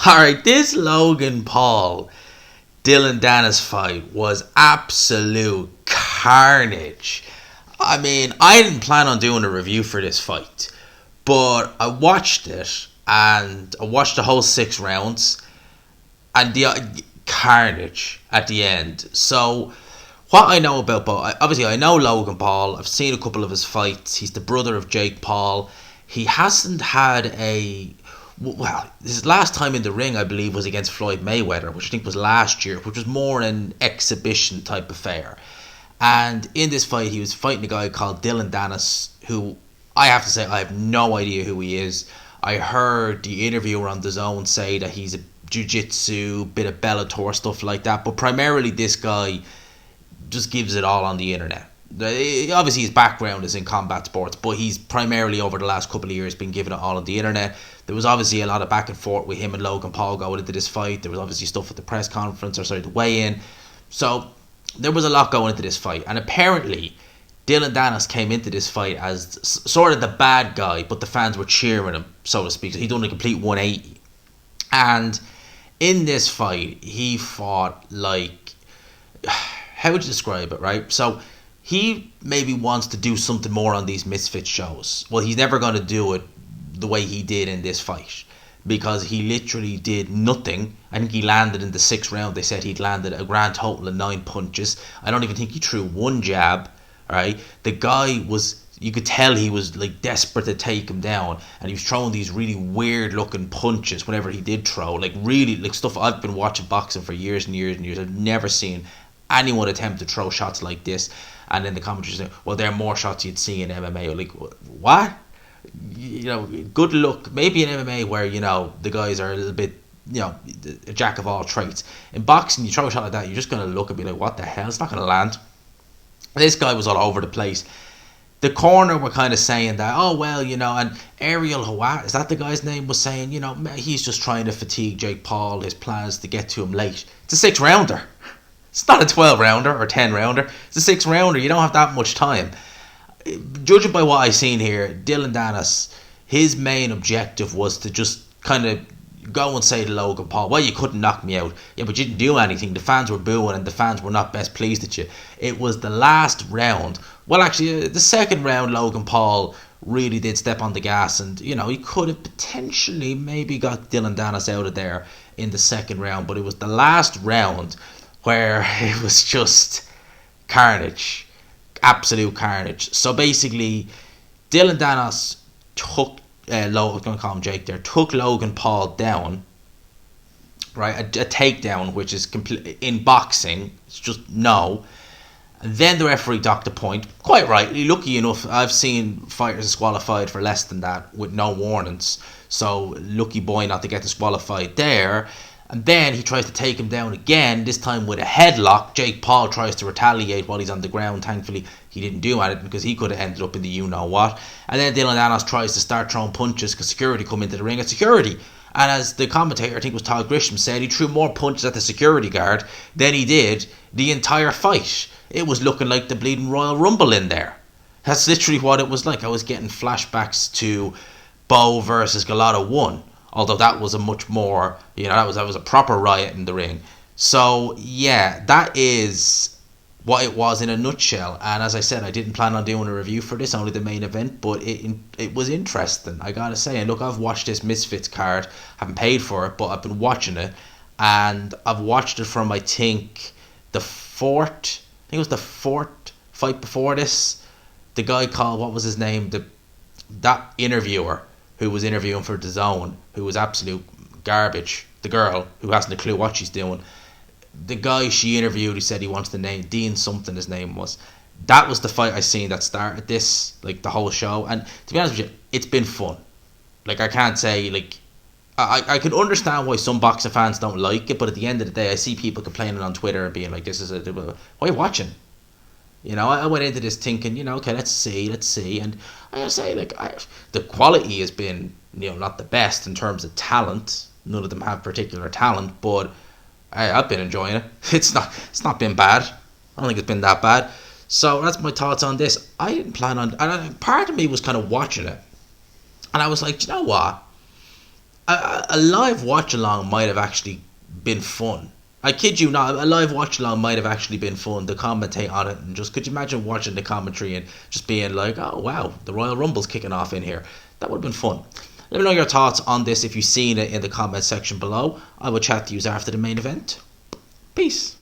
Alright, this Logan Paul Dillion Danis fight was absolute carnage. I mean, I didn't plan on doing a review for this fight, but I watched it and I watched the whole 6 rounds and the carnage at the end. So, what I know about both, obviously I know Logan Paul. I've seen a couple of his fights. He's the brother of Jake Paul. He hasn't had his last time in the ring, I believe, was against Floyd Mayweather, which I think was last year, which was more an exhibition type affair. And in this fight, he was fighting a guy called Dillion Danis, who I have to say, I have no idea who he is. I heard the interviewer on DAZN say that he's a jiu-jitsu, bit of Bellator, stuff like that. But primarily, this guy just gives it all on the internet. Obviously, his background is in combat sports, but he's primarily over the last couple of years been giving it all on the internet. There was obviously a lot of back and forth with him and Logan Paul going into this fight. There was obviously stuff at the press conference, the weigh-in. So there was a lot going into this fight. And apparently, Dillion Danis came into this fight as sort of the bad guy, but the fans were cheering him, so to speak. So he done a complete 180. And in this fight, he fought like... How would you describe it, right? So he maybe wants to do something more on these Misfit shows. Well, he's never going to do it the way he did in this fight, because he literally did nothing. I think he landed in the 6th round. They said he'd landed a grand total of 9 punches. I don't even think he threw one jab, right? The guy was... You could tell he was like desperate to take him down, and he was throwing these really weird looking punches whenever he did throw, like really like stuff. I've been watching boxing for years and years and years. I've never seen anyone attempt to throw shots like this. And then the commentators say, well, there are more shots you'd see in MMA. Like, what? You know, good luck. Maybe in MMA where, you know, the guys are a little bit, you know, a jack of all trades. In boxing, you throw a shot like that, you're just going to look and be like, what the hell? It's not going to land. This guy was all over the place. The corner were kind of saying that, oh, well, you know, and Ariel Hawat, is that the guy's name, was saying, you know, he's just trying to fatigue Jake Paul, his plans to get to him late. It's a 6-rounder. It's not a 12-rounder or 10-rounder. It's a 6-rounder. You don't have that much time. Judging by what I've seen here, Dillion Danis, his main objective was to just kind of go and say to Logan Paul, well, you couldn't knock me out. Yeah, but you didn't do anything. The fans were booing and the fans were not best pleased at you. It was the last round. Well, actually, the 2nd round, Logan Paul really did step on the gas, and, you know, he could have potentially maybe got Dillion Danis out of there in the 2nd round, but it was the last round where it was just carnage. Absolute carnage. So basically, Dillion Danis took Logan, I was going to call him Jake there, took Logan Paul down, right? A takedown, which is complete in boxing, it's just no. And then the referee docked the point, quite rightly. Lucky enough, I've seen fighters disqualified for less than that with no warnings. So lucky boy not to get disqualified there. And then he tries to take him down again, this time with a headlock. Jake Paul tries to retaliate while he's on the ground. Thankfully, he didn't do anything because he could have ended up in the you-know-what. And then Dillion Danis tries to start throwing punches because security come into the ring at security. And as the commentator, I think it was Todd Grisham, said, he threw more punches at the security guard than he did the entire fight. It was looking like the bleeding Royal Rumble in there. That's literally what it was like. I was getting flashbacks to Bo versus Galata 1. Although that was a much more, you know, that was a proper riot in the ring. So, yeah, that is what it was in a nutshell. And as I said, I didn't plan on doing a review for this, only the main event, but it was interesting, I gotta say. And look, I've watched this Misfits card, haven't paid for it, but I've been watching it. And I've watched it from, I think it was the 4th fight before this. The guy called, what was his name? That interviewer who was interviewing for DAZN, who was absolute garbage. The girl who hasn't a clue what she's doing. The guy she interviewed, he said he wants the name Dean something, his name was. That was the fight I seen that started this, like the whole show. And to be honest with you, it's been fun. Like, I can't say, like, I can understand why some boxing fans don't like it, but at the end of the day, I see people complaining on Twitter and being like, this is why are you watching? You know, I went into this thinking, you know, okay, let's see. And I gotta say, like, the quality has been, you know, not the best in terms of talent. None of them have particular talent, but I've been enjoying it. It's not been bad. I don't think it's been that bad. So that's my thoughts on this. I didn't plan on, and part of me was kind of watching it, and I was like, do you know what? a live watch along might have actually been fun. I kid you not, a live watch along might have actually been fun to commentate on it, and just could you imagine watching the commentary and just being like, oh wow, the Royal Rumble's kicking off in here. That would have been fun. Let me know your thoughts on this if you've seen it in the comment section below. I will chat to you after the main event. Peace.